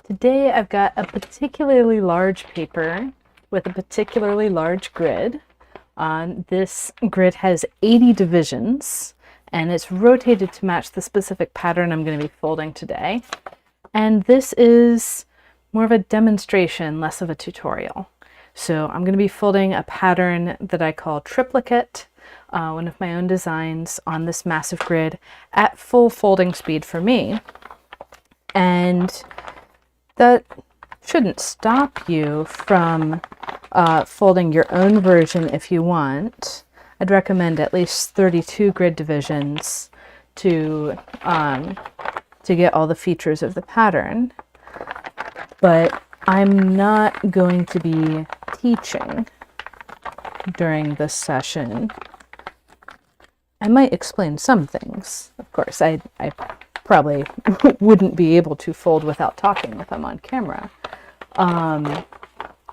Today I've got a particularly large paper with a particularly large grid. This grid has 80 divisions and it's rotated to match the specific pattern I'm going to be folding today. And this is more of a demonstration, less of a tutorial. So I'm going to be folding a pattern that I call Triplicate, one of my own designs, on this massive grid at full folding speed for me. And that shouldn't stop you from folding your own version if you want. I'd recommend at least 32 grid divisions to get all the features of the pattern. But I'm not going to be teaching during this session. I might explain some things. Of course, I probably wouldn't be able to fold without talking if I'm on camera.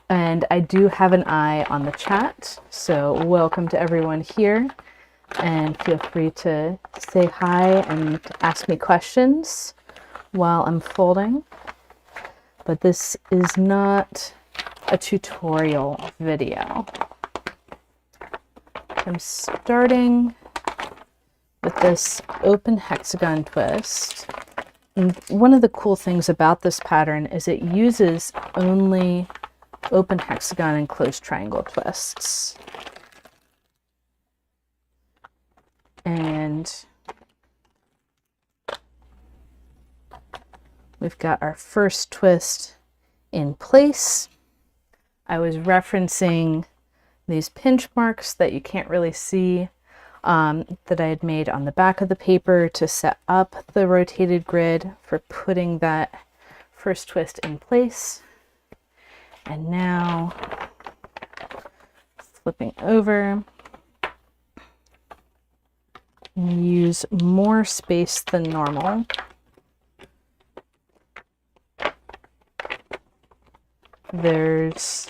And I do have an eye on the chat, so welcome to everyone here, and feel free to say hi and ask me questions while I'm folding. But this is not a tutorial video. I'm starting with this open hexagon twist. And one of the cool things about this pattern is it uses only open hexagon and closed triangle twists. And we've got our first twist in place. I was referencing these pinch marks that you can't really see that I had made on the back of the paper to set up the rotated grid for putting that first twist in place. And now flipping over, use more space than normal. There's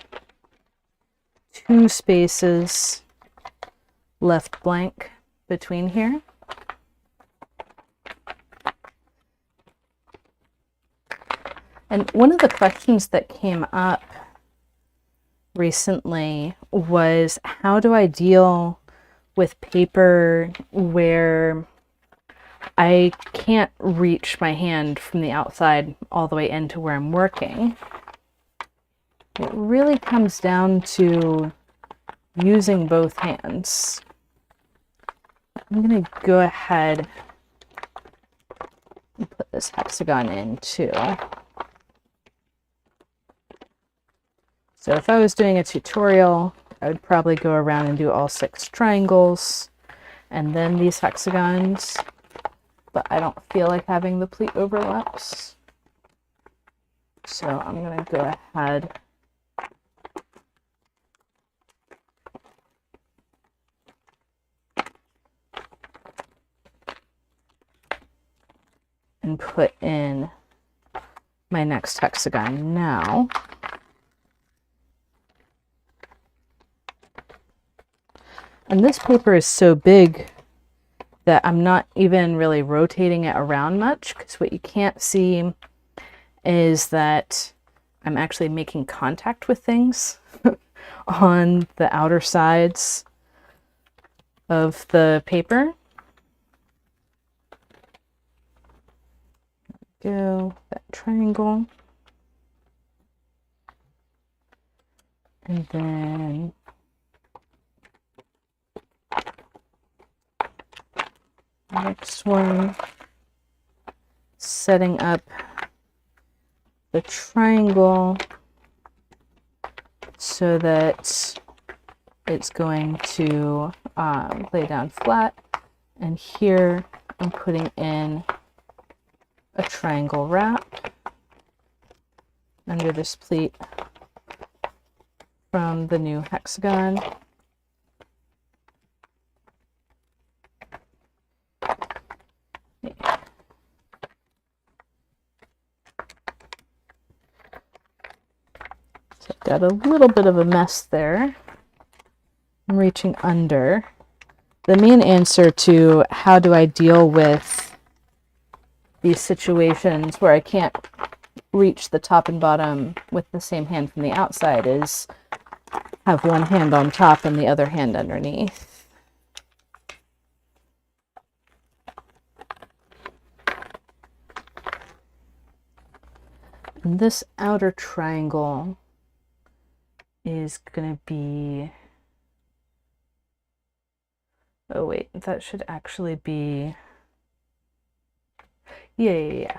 2 spaces left blank between here. And one of the questions that came up recently was, how do I deal with paper where I can't reach my hand from the outside all the way into where I'm working? It really comes down to using both hands. I'm going to go ahead and put this hexagon in too. So if I was doing a tutorial, I would probably go around and do all 6 triangles and then these hexagons, but I don't feel like having the pleat overlaps. So I'm going to go ahead and put in my next hexagon now. And this paper is so big that I'm not even really rotating it around much, because what you can't see is that I'm actually making contact with things on the outer sides of the paper. Go that triangle, and then next one, setting up the triangle so that it's going to lay down flat, and here I'm putting in a triangle wrap under this pleat from the new hexagon. So I've got a little bit of a mess there. I'm reaching under. The main answer to how do I deal with these situations where I can't reach the top and bottom with the same hand from the outside is have one hand on top and the other hand underneath. And this outer triangle is going to be, oh wait, that should actually be, yeah,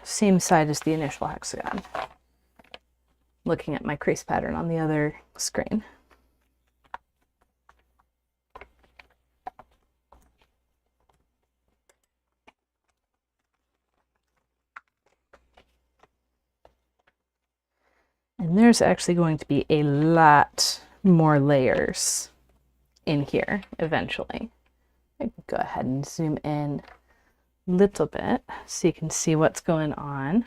same side as the initial hexagon. Looking at my crease pattern on the other screen. And there's actually going to be a lot more layers in here eventually. I can go ahead and zoom in a little bit so you can see what's going on.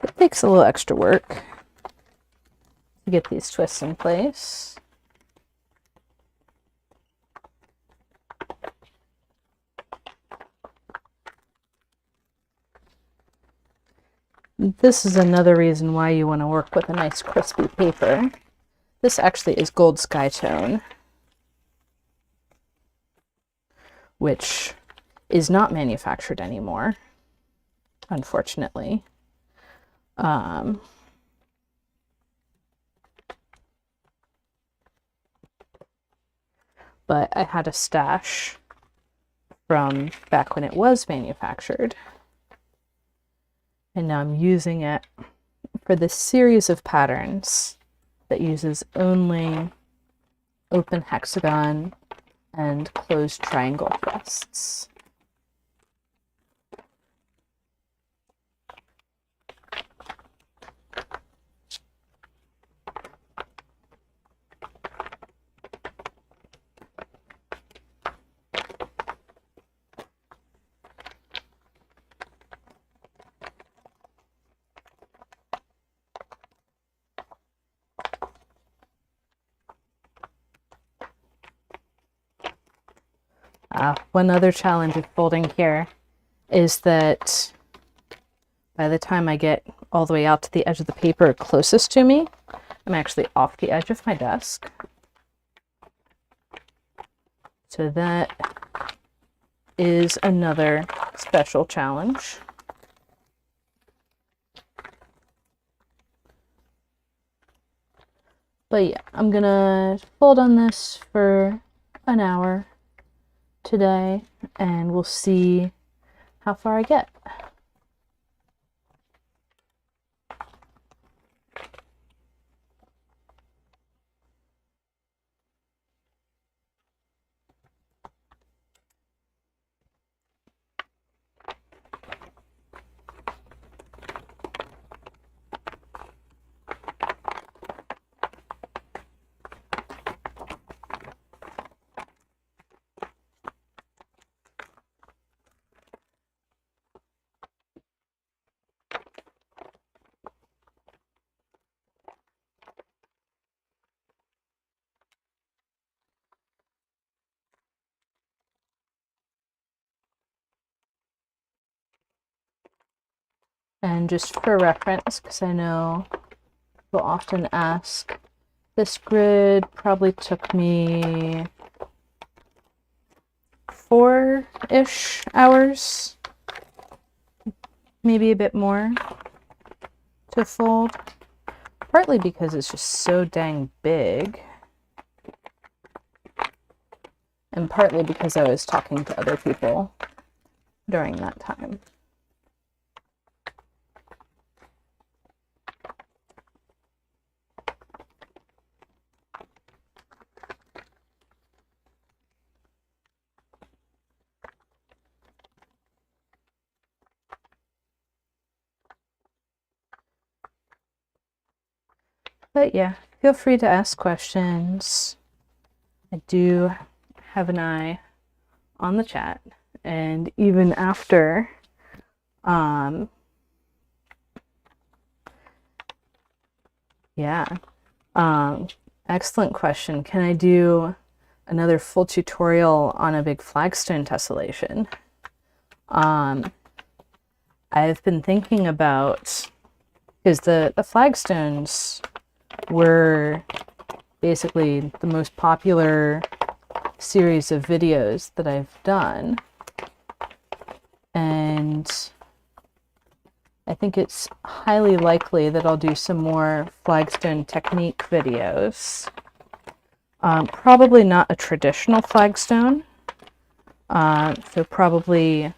It takes a little extra work to get these twists in place. This is another reason why you want to work with a nice crispy paper. This actually is Gold Sky Tone, which is not manufactured anymore, unfortunately. But I had a stash from back when it was manufactured. And now I'm using it for this series of patterns that uses only open hexagon and closed triangle thrusts. One other challenge with folding here is that by the time I get all the way out to the edge of the paper closest to me, I'm actually off the edge of my desk. So that is another special challenge. But yeah, I'm gonna fold on this for an hour today, and we'll see how far I get. And just for reference, because I know people often ask, this grid probably took me 4-ish hours, maybe a bit more, to fold. Partly because it's just so dang big, and partly because I was talking to other people during that time. But yeah, feel free to ask questions. I do have an eye on the chat, and even after yeah, excellent question. Can I do another full tutorial on a big flagstone tessellation? I've been thinking about, because the flagstones were basically the most popular series of videos that I've done, and I think it's highly likely that I'll do some more flagstone technique videos. Probably not a traditional flagstone, so probably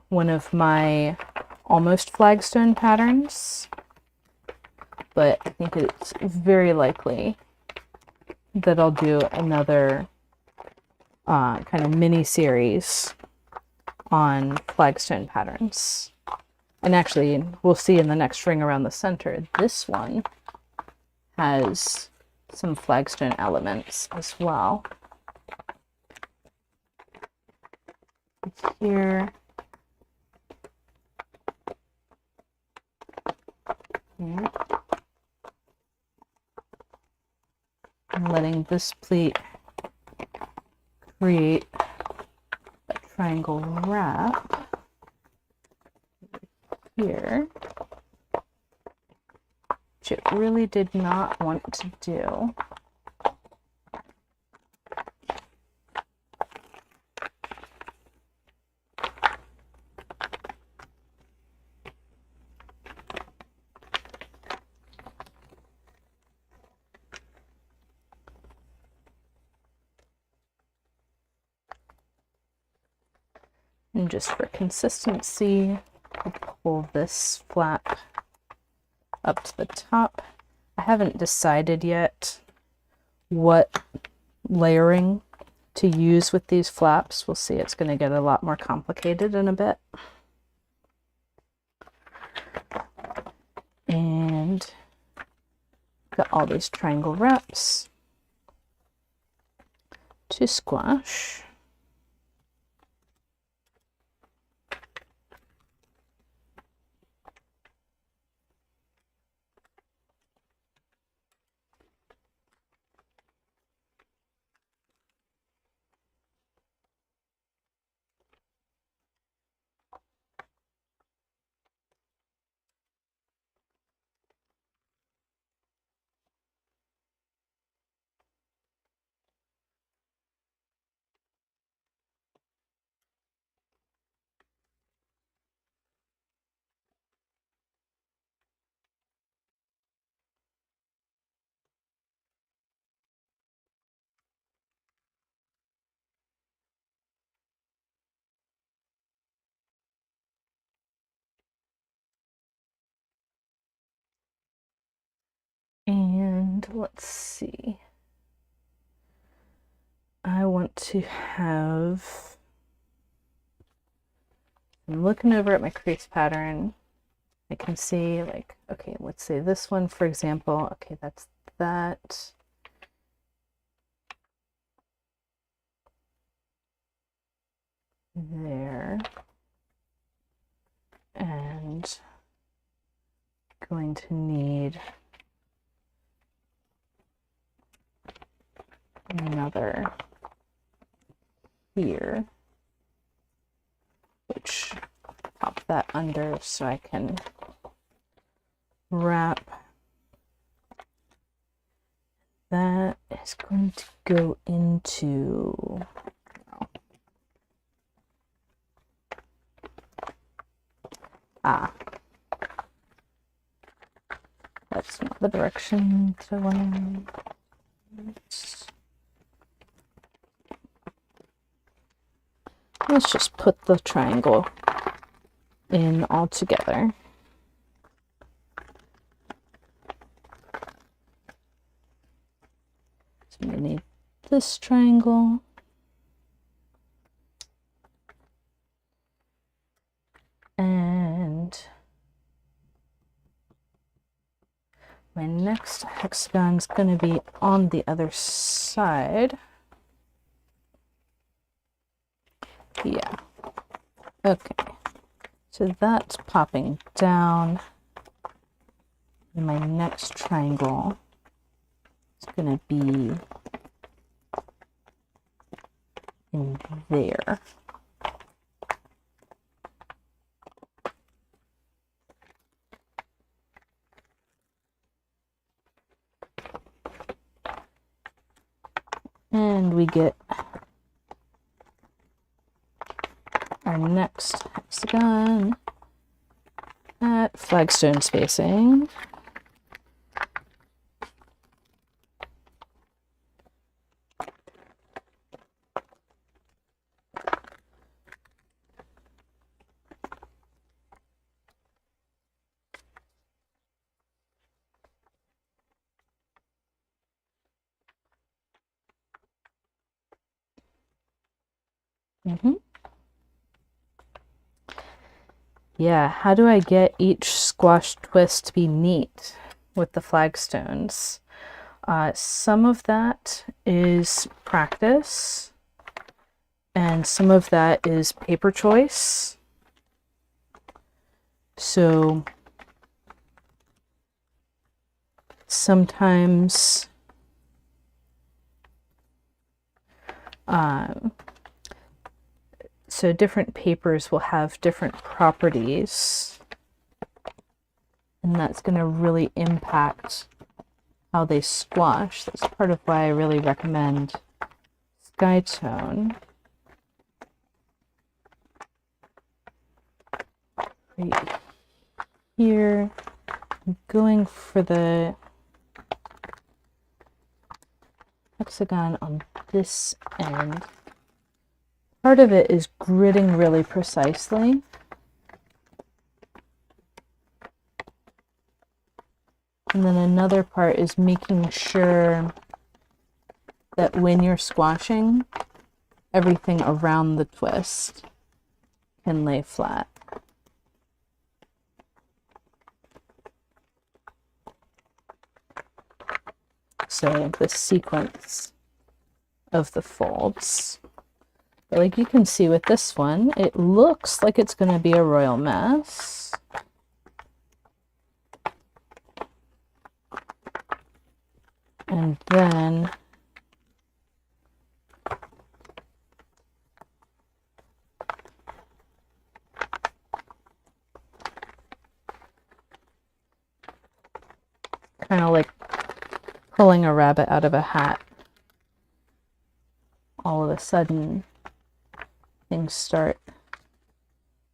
one of my almost flagstone patterns, but I think it's very likely that I'll do another kind of mini series on flagstone patterns. And actually, we'll see in the next ring around the center, this one has some flagstone elements as well. Here. Here. I'm letting this pleat create a triangle wrap here, which it really did not want to do. And just for consistency, I'll pull this flap up to the top. I haven't decided yet what layering to use with these flaps. We'll see. It's going to get a lot more complicated in a bit. And got all these triangle wraps to squash. And let's see. I want to have, I'm looking over at my crease pattern. I can see, like, okay, let's say this one, for example. Okay, that's that. There. And going to need another here, which pop that under so I can wrap. That is going to go into, that's not the direction to learn. Let's just put the triangle in all together. So I'm going to need this triangle. And My next hexagon is going to be on the other side. Yeah. Okay. So that's popping down. And my next triangle is going to be in there. And we get our next hexagon at flagstone spacing. Yeah, how do I get each squash twist to be neat with the flagstones? Some of that is practice, and some of that is paper choice. So sometimes so different papers will have different properties, and that's going to really impact how they squash. That's part of why I really recommend Skytone. Right here, I'm going for the hexagon on this end. Part of it is gridding really precisely. And then another part is making sure that when you're squashing, everything around the twist can lay flat. So the sequence of the folds. But like you can see with this one, it looks like it's going to be a royal mess. And then kind of like pulling a rabbit out of a hat. All of a sudden, things start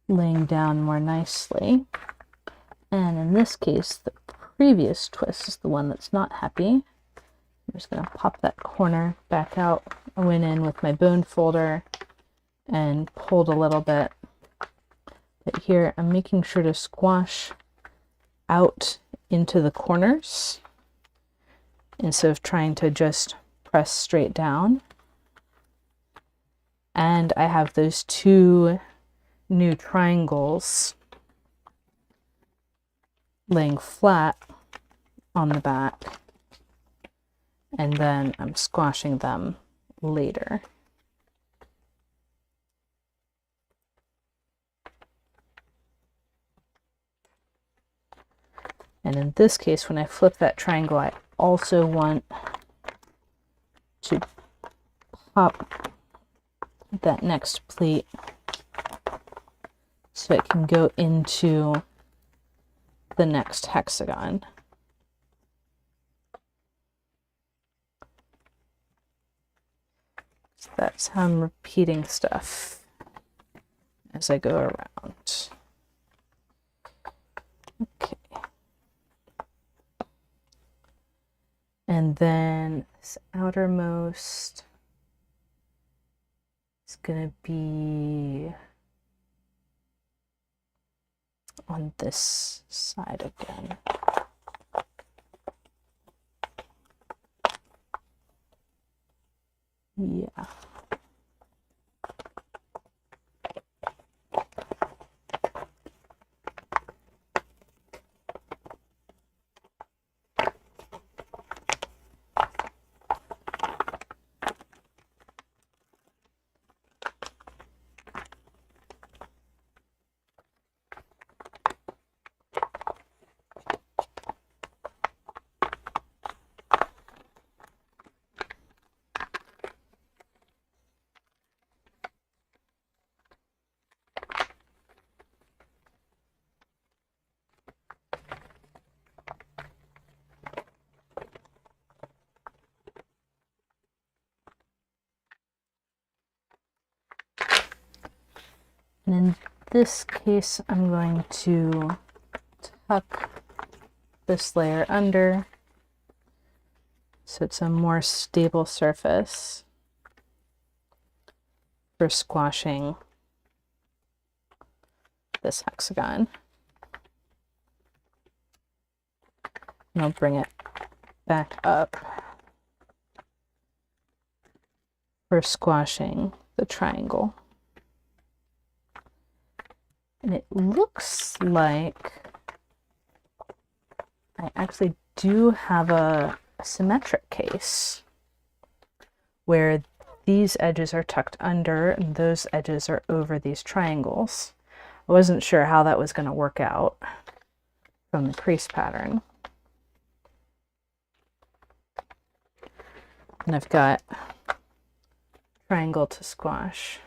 laying down more nicely. And in this case, the previous twist is the one that's not happy. I'm just going to pop that corner back out. I went in with my bone folder and pulled a little bit. But here I'm making sure to squash out into the corners instead of trying to just press straight down. And I have those two new triangles laying flat on the back, and then I'm squashing them later. And in this case, when I flip that triangle, I also want to pop that next pleat so it can go into the next hexagon. So that's how I'm repeating stuff as I go around. Okay. And then this outermost is going to be on this side again. Yeah. And in this case, I'm going to tuck this layer under so it's a more stable surface for squashing this hexagon. And I'll bring it back up for squashing the triangle. And it looks like I actually do have a symmetric case where these edges are tucked under and those edges are over these triangles. I wasn't sure how that was going to work out from the crease pattern. And I've got triangle to squash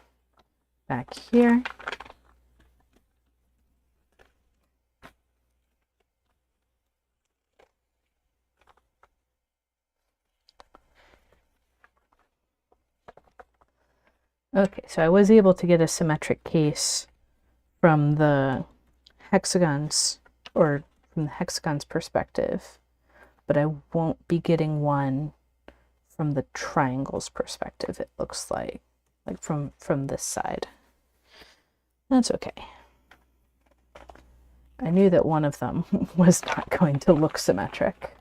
back here. Okay, so I was able to get a symmetric case from the hexagons, or from the hexagon's perspective, but I won't be getting one from the triangle's perspective, it looks like from this side. That's okay. I knew that one of them was not going to look symmetric.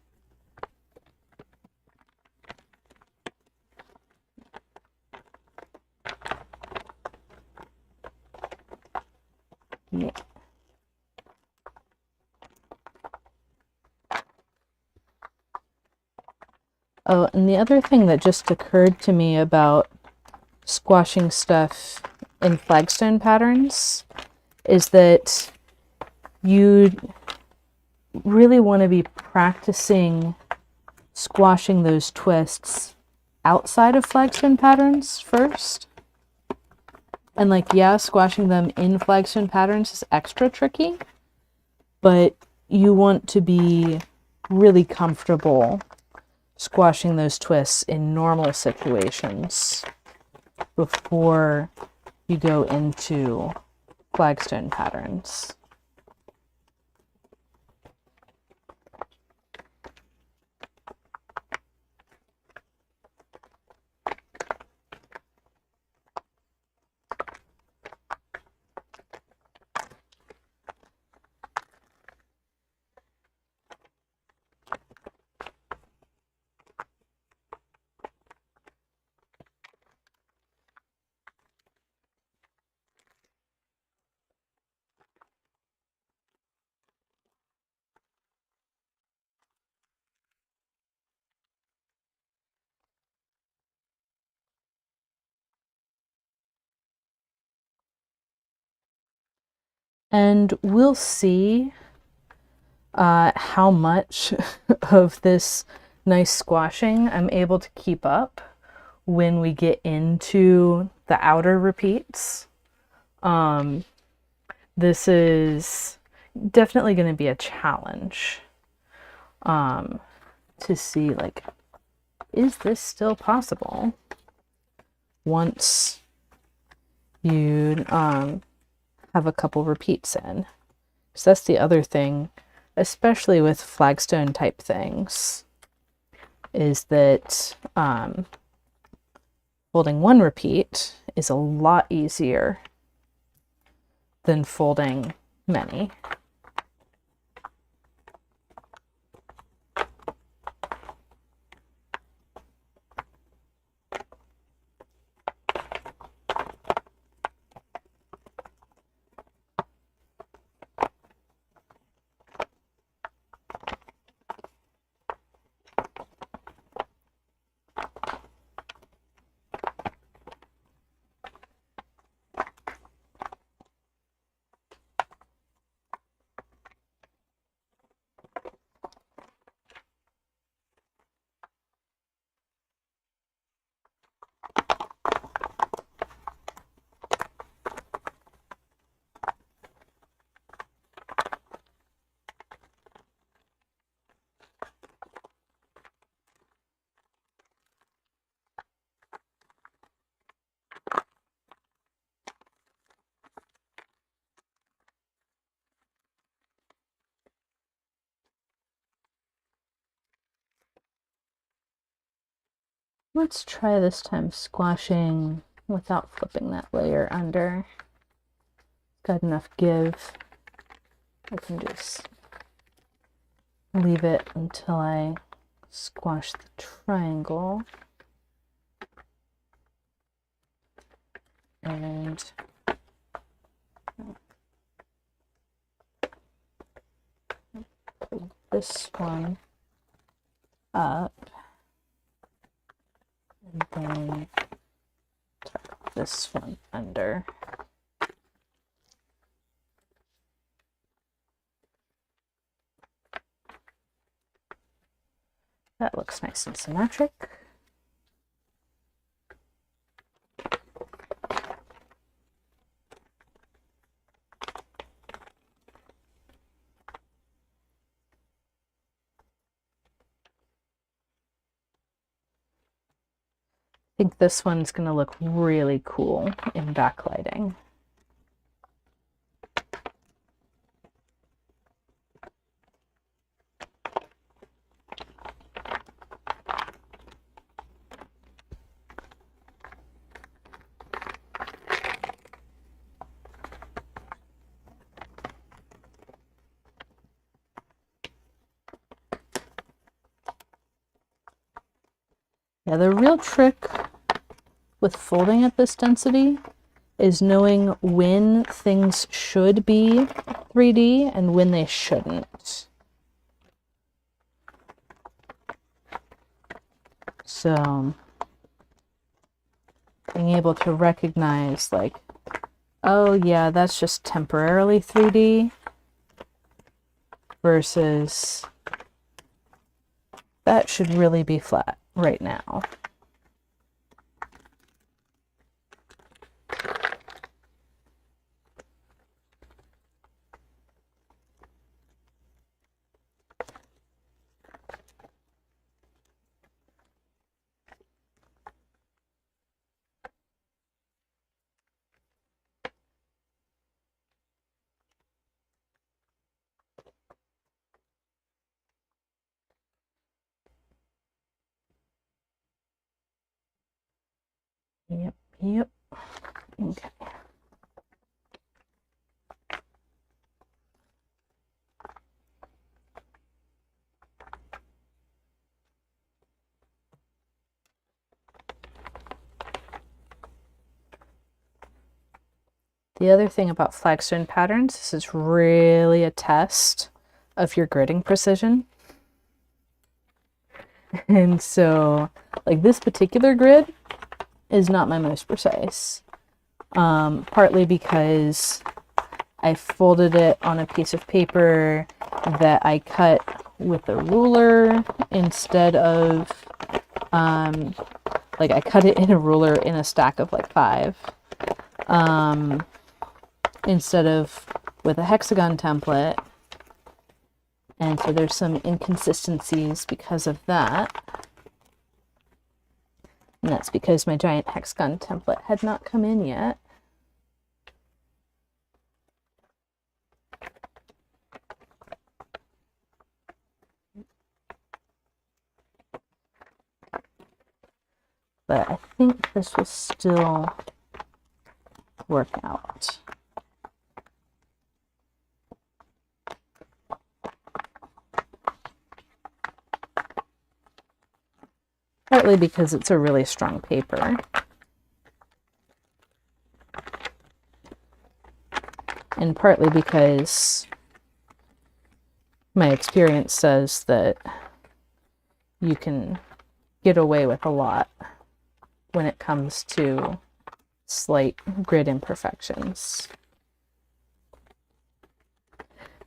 Yeah. Oh, and the other thing that just occurred to me about squashing stuff in flagstone patterns is that you really want to be practicing squashing those twists outside of flagstone patterns first. And like, yeah, squashing them in flagstone patterns is extra tricky, but you want to be really comfortable squashing those twists in normal situations before you go into flagstone patterns. And we'll see how much of this nice squashing I'm able to keep up when we get into the outer repeats. This is definitely going to be a challenge to see, like, is this still possible once you have a couple repeats in? So that's the other thing, especially with flagstone type things, is that folding one repeat is a lot easier than folding many. Let's try this time squashing without flipping that layer under. Got enough give. I can just leave it until I squash the triangle. And pull this one up. And then tuck this one under. That looks nice and symmetric. I think this one's going to look really cool in backlighting. Yeah, the real trick with folding at this density is knowing when things should be 3D and when they shouldn't. So being able to recognize like, oh yeah, that's just temporarily 3D versus that should really be flat right now. Yep. Okay. The other thing about Flagstone patterns, this is really a test of your gridding precision. And so, like this particular grid is not my most precise, partly because I folded it on a piece of paper that I cut with a ruler instead of, like I cut it in a ruler in a stack of like 5, instead of with a hexagon template. And so there's some inconsistencies because of that. And that's because my giant hexagon template had not come in yet. But I think this will still work out. Partly because it's a really strong paper. And partly because my experience says that you can get away with a lot when it comes to slight grid imperfections.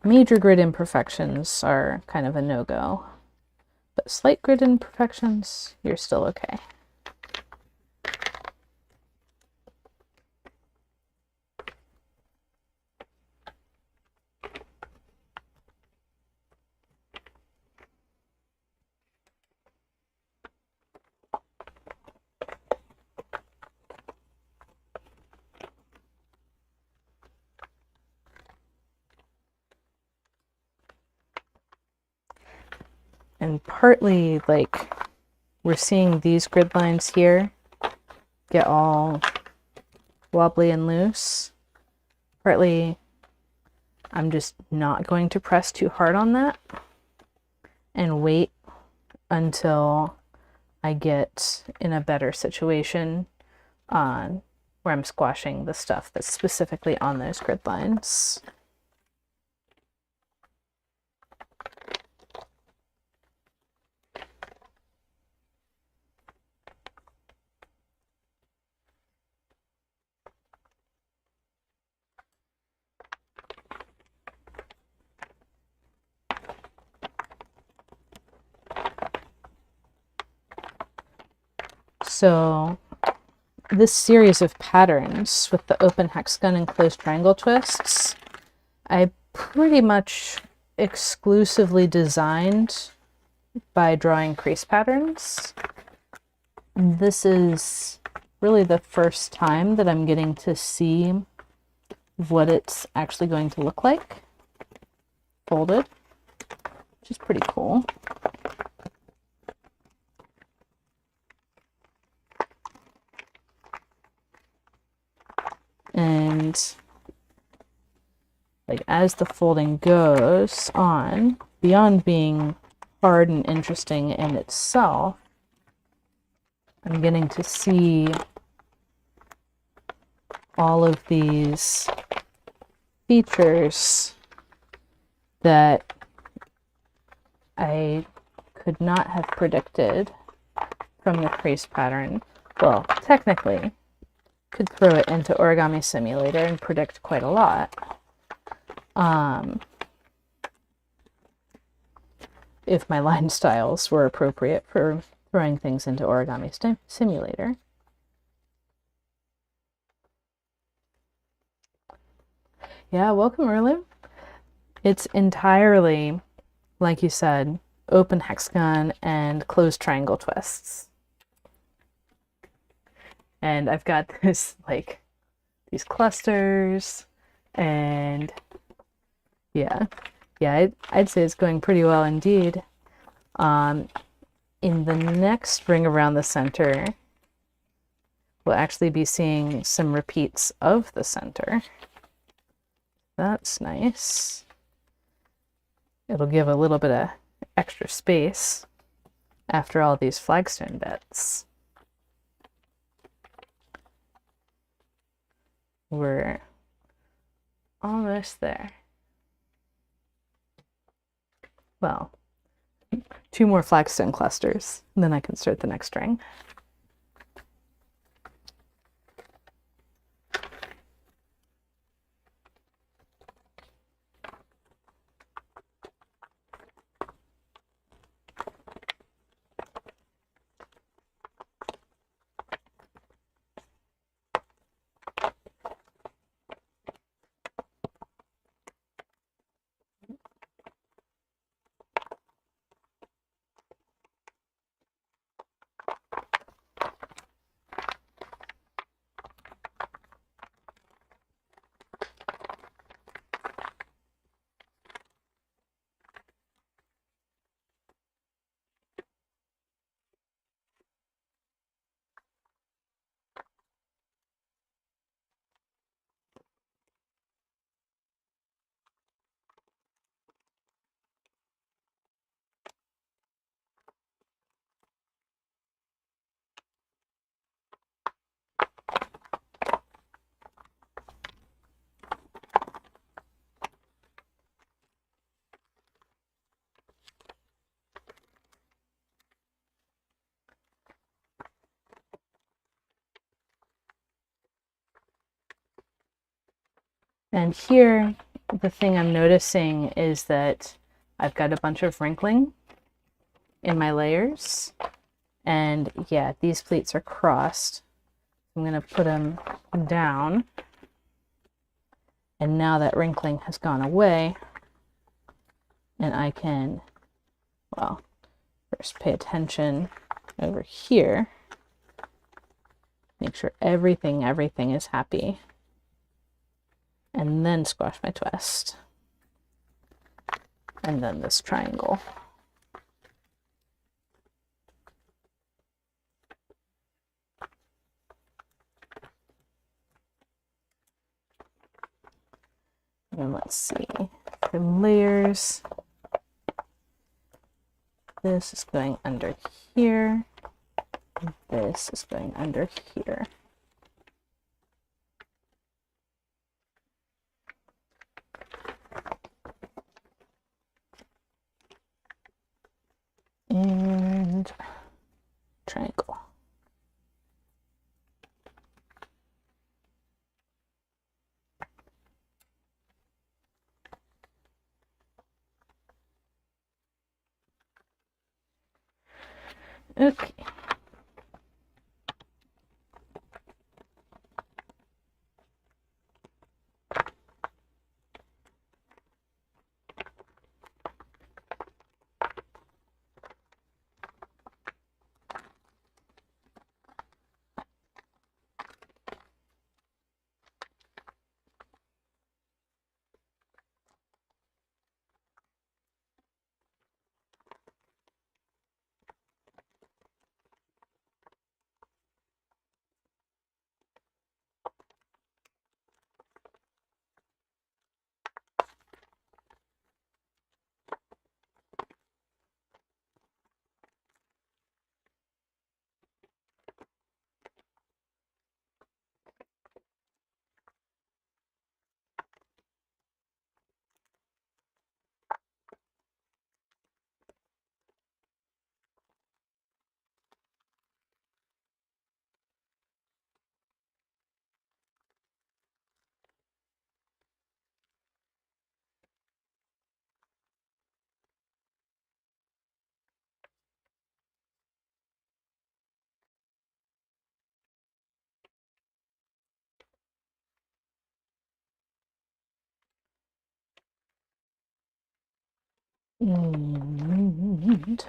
Major grid imperfections are kind of a no-go. But slight grid imperfections, you're still okay. And partly, like, we're seeing these grid lines here get all wobbly and loose. Partly, I'm just not going to press too hard on that and wait until I get in a better situation on where I'm squashing the stuff that's specifically on those grid lines. So this series of patterns with the open hexagon and closed triangle twists, I pretty much exclusively designed by drawing crease patterns. This is really the first time that I'm getting to see what it's actually going to look like folded, which is pretty cool. And like as the folding goes on, beyond being hard and interesting in itself, I'm getting to see all of these features that I could not have predicted from the crease pattern. Well, technically, could throw it into Origami Simulator and predict quite a lot. If my line styles were appropriate for throwing things into Origami Simulator. Yeah, welcome, Erlu. It's entirely, like you said, open hexagon and closed triangle twists. And I've got this, like, these clusters, and yeah, I'd say it's going pretty well indeed. In the next ring around the center, we'll actually be seeing some repeats of the center. That's nice. It'll give a little bit of extra space after all these flagstone bits. We're almost there. Well, 2 more flagstone clusters, and then I can start the next ring. And here, the thing I'm noticing is that I've got a bunch of wrinkling in my layers. And yeah, these pleats are crossed. I'm going to put them down. And now that wrinkling has gone away, and I can, well, first pay attention over here. Make sure everything is happy. And then squash my twist. And then this triangle. let's see, for layers, this is going under here, and this is going under here. And triangle. Okay. And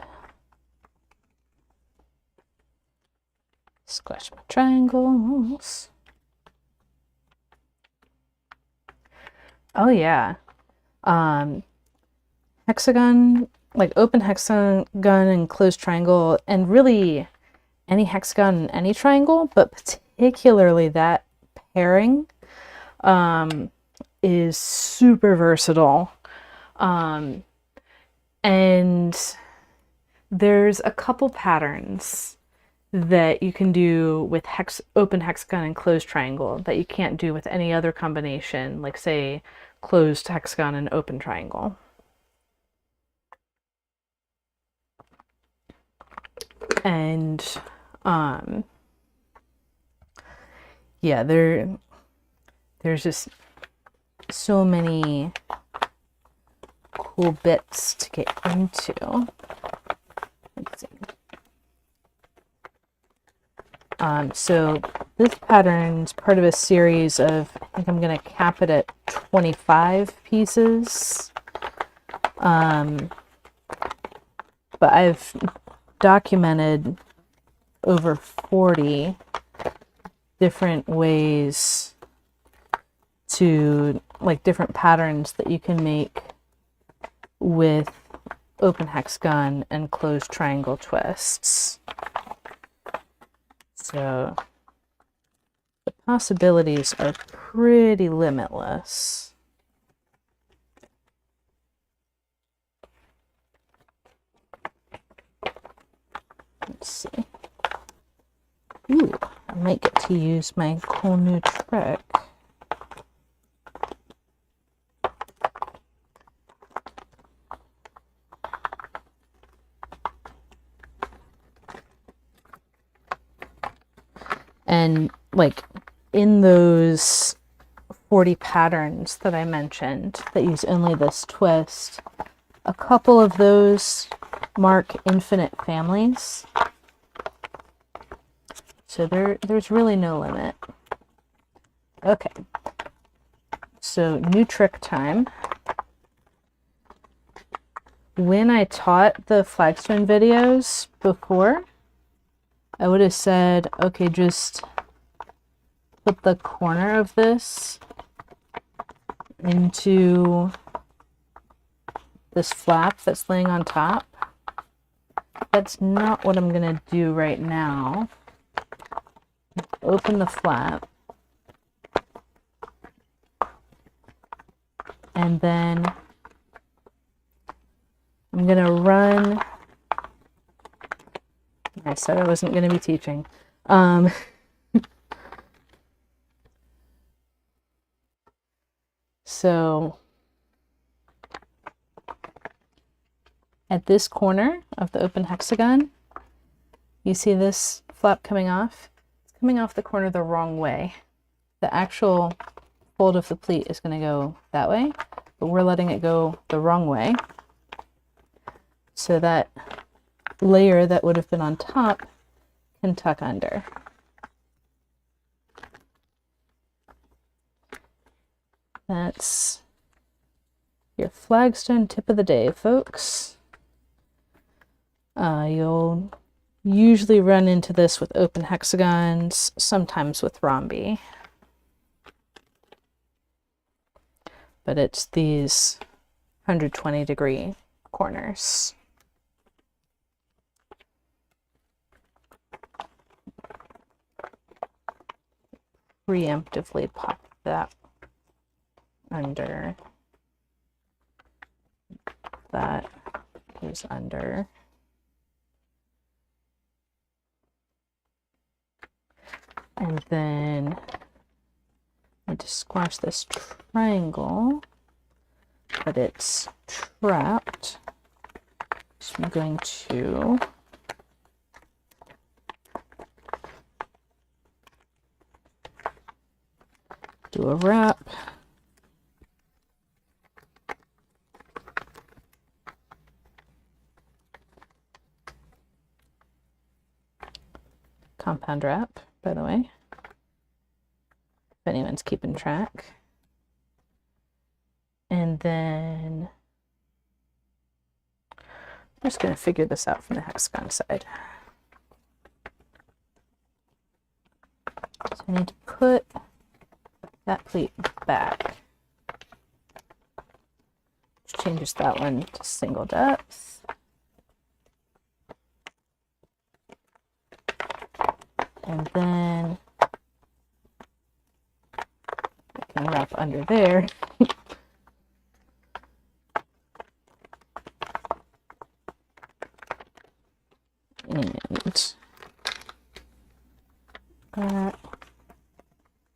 squash my triangles. Oh yeah. Hexagon, like open hexagon and closed triangle, and really any hexagon and any triangle, but particularly that pairing is super versatile. And there's a couple patterns that you can do with open hexagon and closed triangle that you can't do with any other combination, like say closed hexagon and open triangle. And yeah, there's just so many cool bits to get into. Let's see. So this pattern's part of a series of, I think I'm going to cap it at 25 pieces. But I've documented over 40 different ways to, like, different patterns that you can make with open hexagon and closed triangle twists. So the possibilities are pretty limitless. Let's see. Ooh, I might get to use my cool new trick. And like in those 40 patterns that I mentioned that use only this twist, a couple of those mark infinite families. So there's really no limit. Okay, so new trick time. When I taught the Flagstone videos before, I would have said, okay, just put the corner of this into this flap that's laying on top. That's not what I'm going to do right now. Open the flap And then I'm going to run. I said I wasn't going to be teaching. So at this corner of the open hexagon, you see this flap coming off? It's coming off the corner the wrong way. The actual fold of the pleat is going to go that way, but we're letting it go the wrong way. So that layer that would have been on top can tuck under. That's your flagstone tip of the day, folks. You'll usually run into this with open hexagons, sometimes with rhombi. But it's these 120-degree corners. Preemptively pop that under. That goes under. And then I need to squash this triangle, but it's trapped. So I'm going to do a wrap. Compound wrap, by the way, if anyone's keeping track. And then I'm just going to figure this out from the hexagon side. So I need to put that pleat back, which changes that one to single depth. And then I can wrap under there. And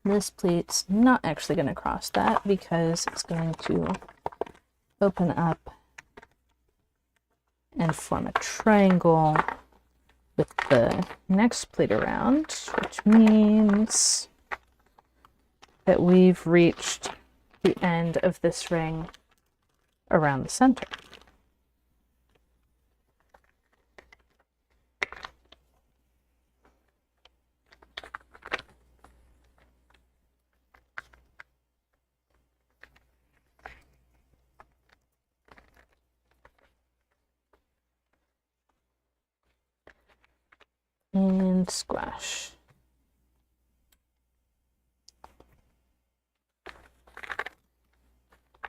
this pleat's not actually going to cross that because it's going to open up and form a triangle with the next pleat around, which means that we've reached the end of this ring around the center. And squash.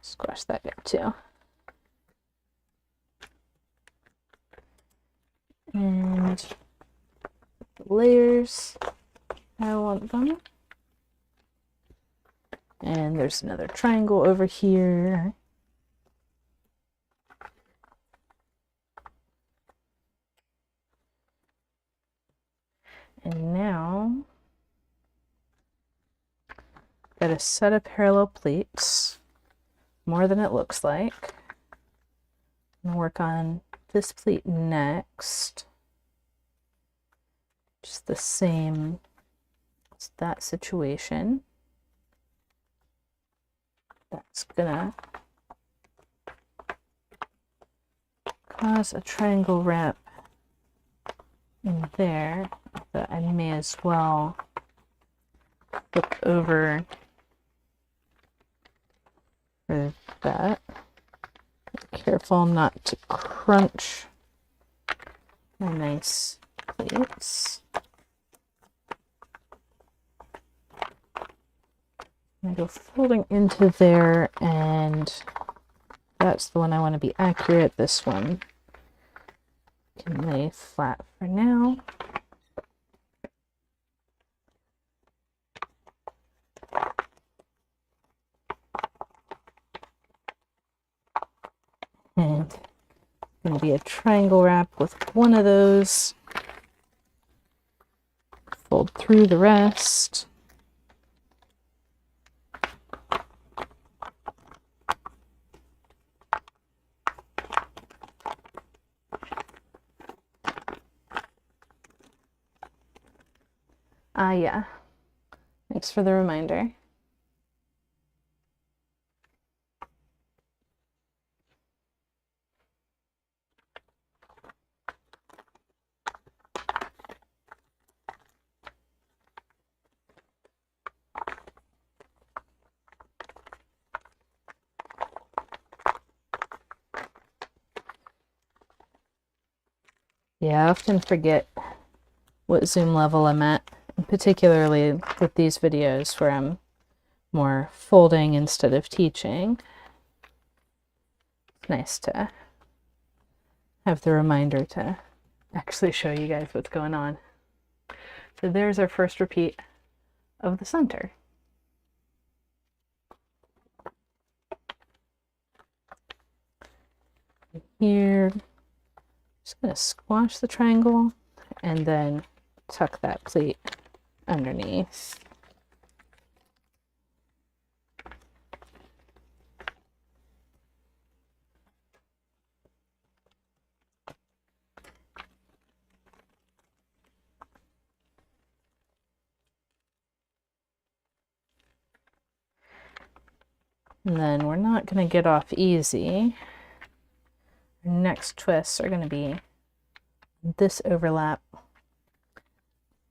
Squash that guy too. And the layers, I want them. And there's another triangle over here. And now, got a set of parallel pleats, more than it looks like. I'm going to work on this pleat next. Just the same as that situation. That's gonna cause a triangle wrap in there, but I may as well flip over for that. Careful not to crunch my nice pleats. I go folding into there, and that's the one I want to be accurate. This one can lay flat for now. And going to be a triangle wrap with one of those. Fold through the rest. Yeah. Thanks for the reminder. Yeah, I often forget what zoom level I'm at, particularly with these videos where I'm more folding instead of teaching. It's nice to have the reminder to actually show you guys what's going on. So there's our first repeat of the center. Here, just going to squash the triangle and then tuck that pleat underneath. And then we're not going to get off easy. Our next twists are going to be this overlap,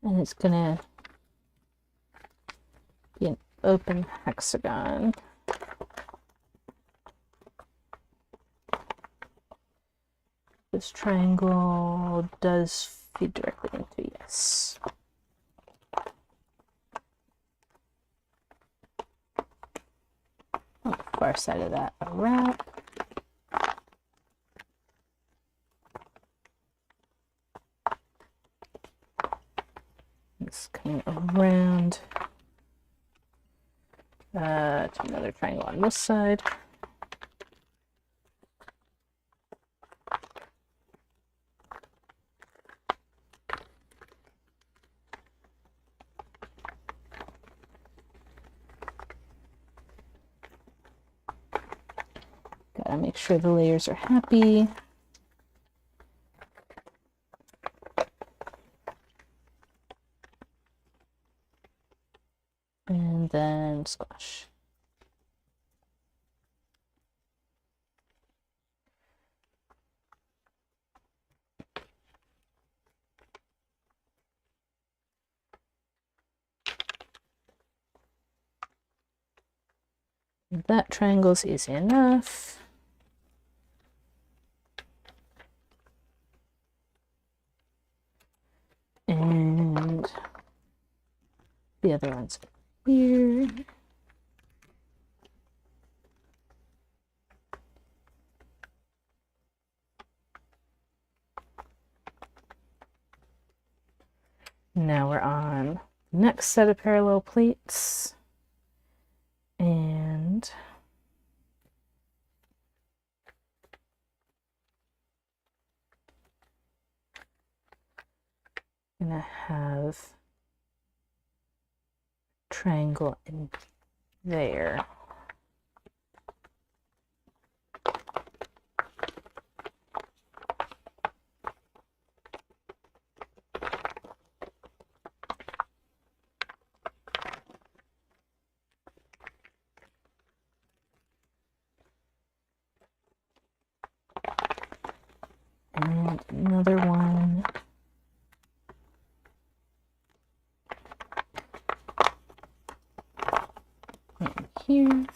and it's going to be an open hexagon. This triangle does feed directly into yes. On the far side of that, a wrap. It's coming around to another triangle on this side. Gotta make sure the layers are happy. And then squash. That triangle's easy enough. And the other one's here. Now we're on the next set of parallel pleats. And I'm gonna have triangle in there. And another one. And here.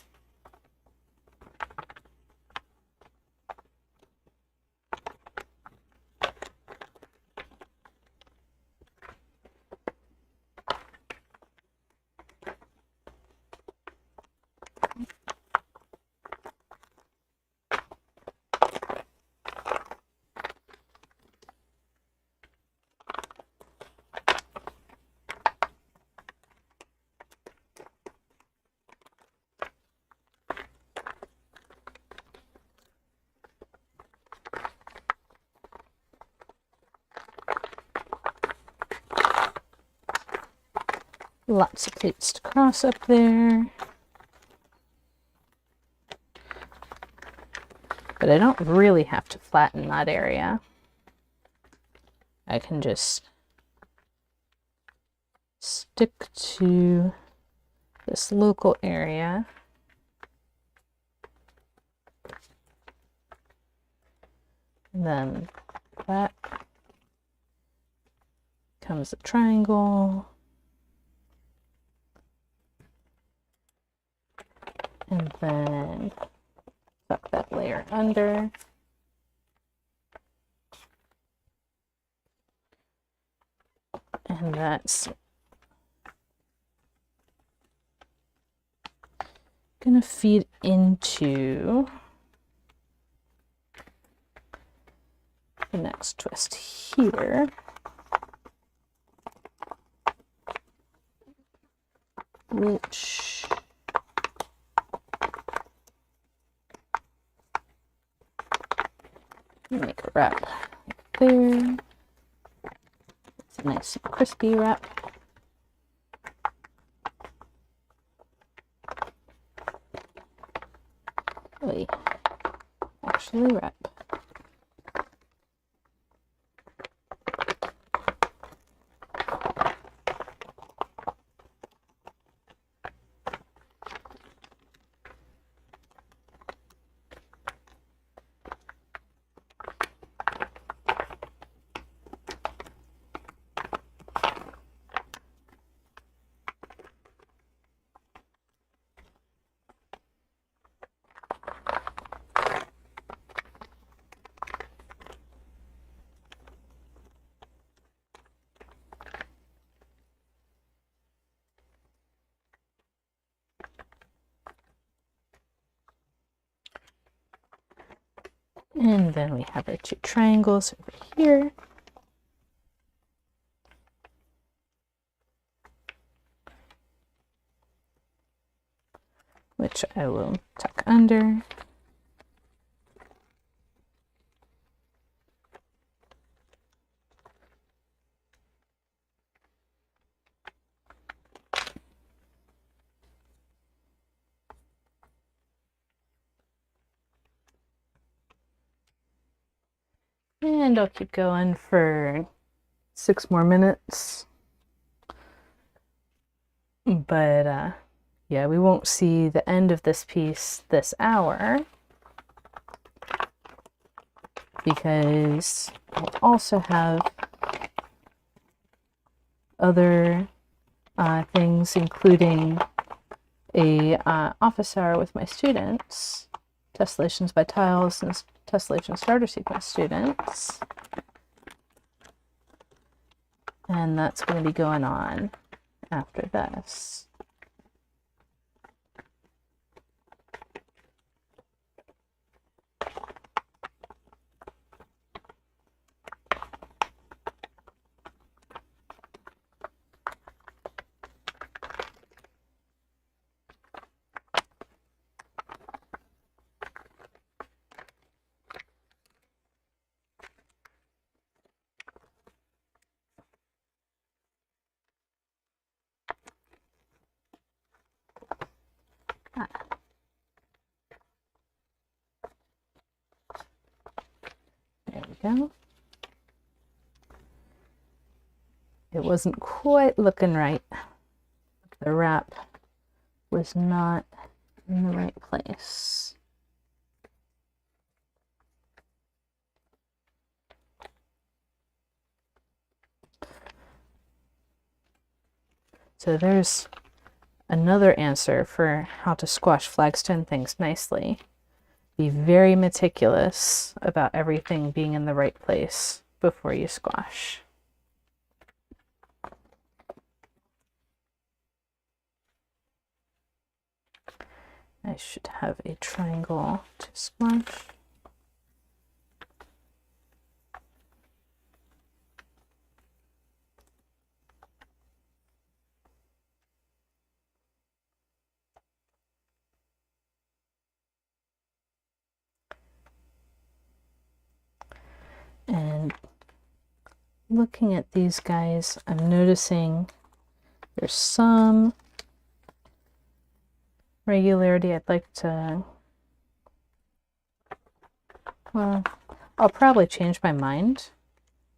Lots of plates to cross up there. But I don't really have to flatten that area. I can just stick to this local area. And then that comes a triangle. And then tuck that layer under. And that's gonna feed into the next twist here. Which make a wrap right there. It's a nice crispy wrap. Wait, actually wrap. And then we have our two triangles over here. Which I will tuck under. And I'll keep going for 6 more minutes. But yeah, we won't see the end of this piece this hour because I also have other things, including a office hour with my students, tessellations by tiles and tessellation starter sequence students. And that's going to be going on after this. There we go. It wasn't quite looking right. The wrap was not in the right place. So there's another answer for how to squash flagstone things nicely. Be very meticulous about everything being in the right place before you squash. I should have a triangle to squash. And looking at these guys, I'm noticing There's some regularity. I'd like to, well, I'll probably change my mind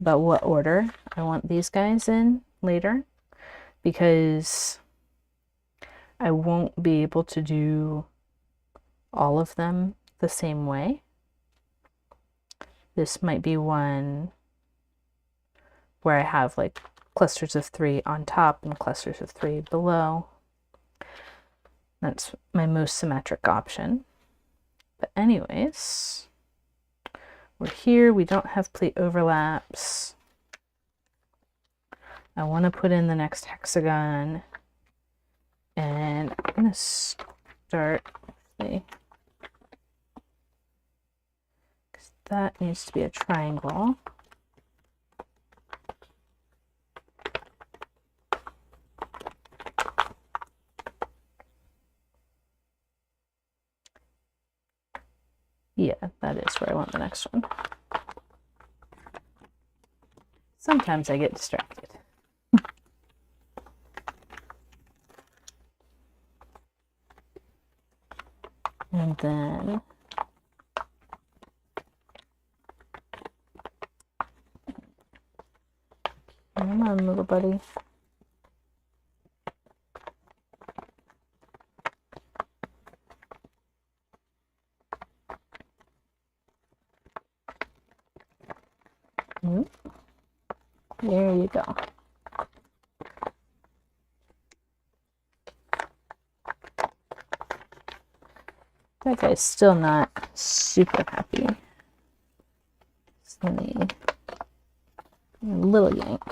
about what order I want these guys in later, because I won't be able to do all of them the same way. This might be one where I have like clusters of 3 on top and clusters of 3 below. That's my most symmetric option. But anyways, we're here. We don't have pleat overlaps. I want to put in the next hexagon, and I'm going to start with because that needs to be a triangle. Yeah, that is where I want the next one. Sometimes I get distracted. And then come on, little buddy. There you go. That guy's still not super happy. So a little yank.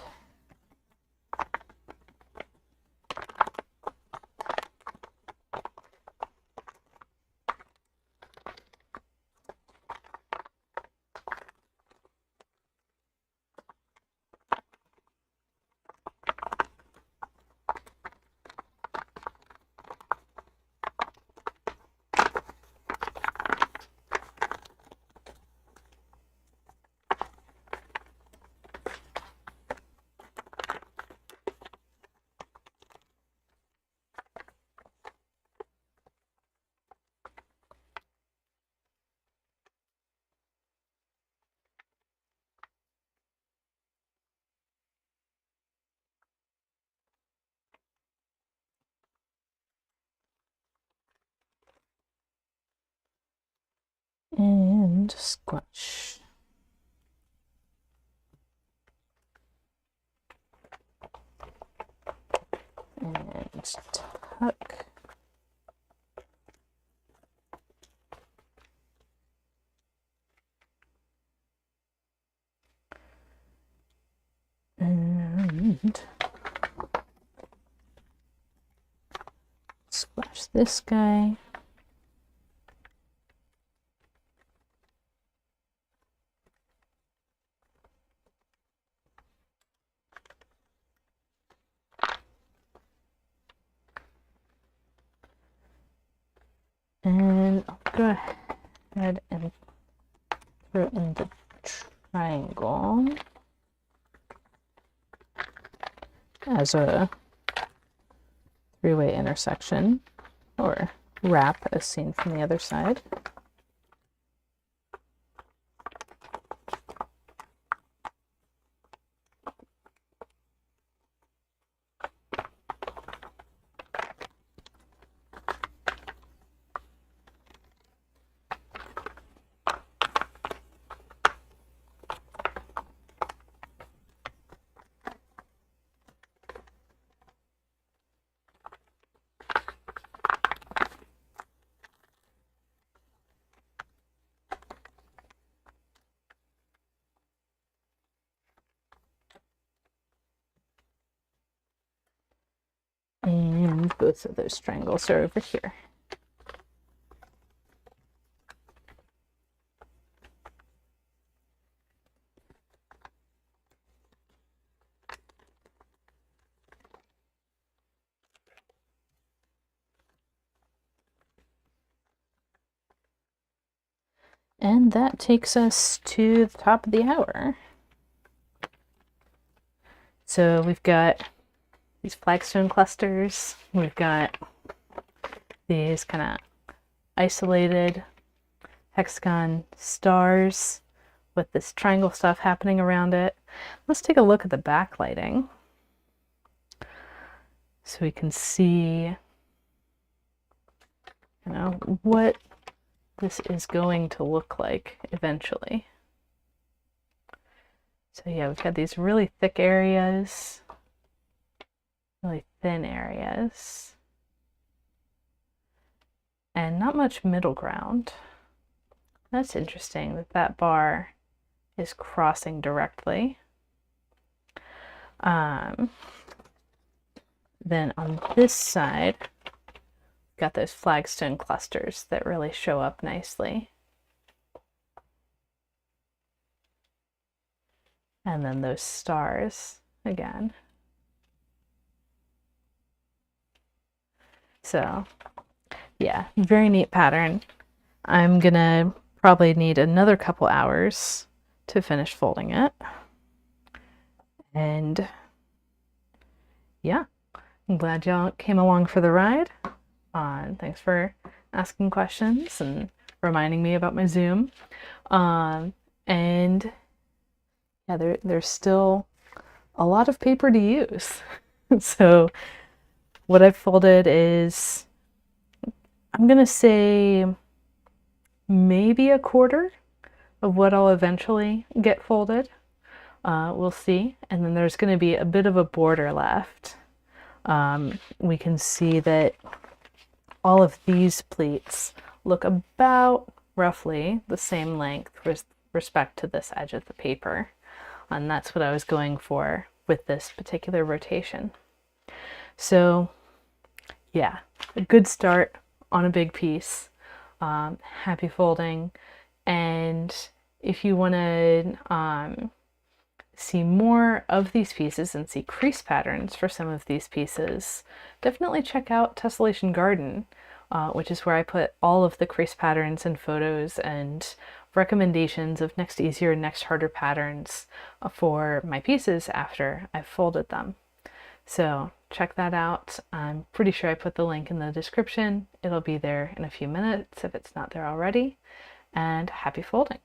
And squash. And tuck. And squash this guy. And I'll go ahead and throw in the triangle as a 3-way intersection, or wrap as seen from the other side. And both of those triangles are over here. And that takes us to the top of the hour. So we've got these flagstone clusters. We've got these kind of isolated hexagon stars with this triangle stuff happening around it. Let's take a look at the backlighting so we can see, what this is going to look like eventually. So yeah, we've got these really thick areas, really thin areas, and not much middle ground. That's interesting that that bar is crossing directly. Then on this side, we've got those flagstone clusters that really show up nicely. And then those stars again. So yeah, very neat pattern. I'm gonna probably need another couple hours to finish folding it. And yeah, I'm glad y'all came along for the ride. Thanks for asking questions and reminding me about my Zoom. And yeah, there's still a lot of paper to use. So what I've folded is, I'm gonna say maybe a quarter of what I'll eventually get folded. We'll see. And then there's gonna be a bit of a border left. We can see that all of these pleats look about roughly the same length with respect to this edge of the paper. And that's what I was going for with this particular rotation. So yeah, a good start on a big piece. Happy folding. And if you want to see more of these pieces and see crease patterns for some of these pieces, definitely check out Tessellation Garden, which is where I put all of the crease patterns and photos and recommendations of next easier and next harder patterns for my pieces after I've folded them. So check that out. I'm pretty sure I put the link in the description. It'll be there in a few minutes if it's not there already. And happy folding.